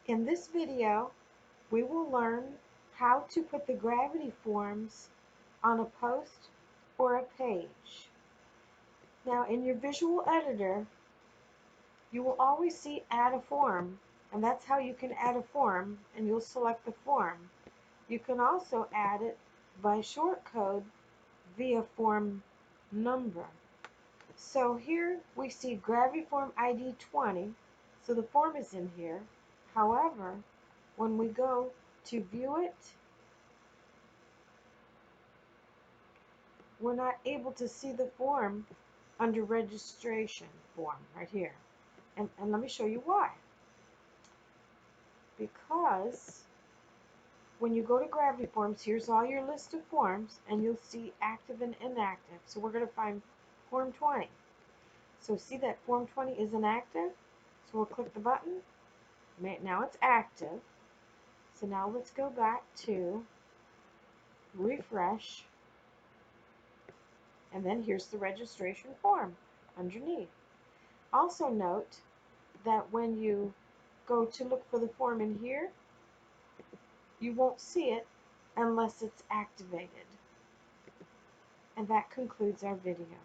In this video, we will learn how to put the gravity forms on a post or a page. Now, in your visual editor, you will always see Add a Form, and that's how you can add a form, and you'll select the form. You can also add it by shortcode via form number. So here we see GravityForm ID 20, so the form is in here. However, when we go to view it, we're not able to see the form under registration form right here. And let me show you why. Because when you go to Gravity Forms, here's all your list of forms, and you'll see active and inactive. So we're going to find Form 20. So see that Form 20 is inactive? So we'll click the button. Now it's active. So now let's go back to refresh. And then here's the registration form underneath. Also note that when you go to look for the form in here, you won't see it unless it's activated. And that concludes our video.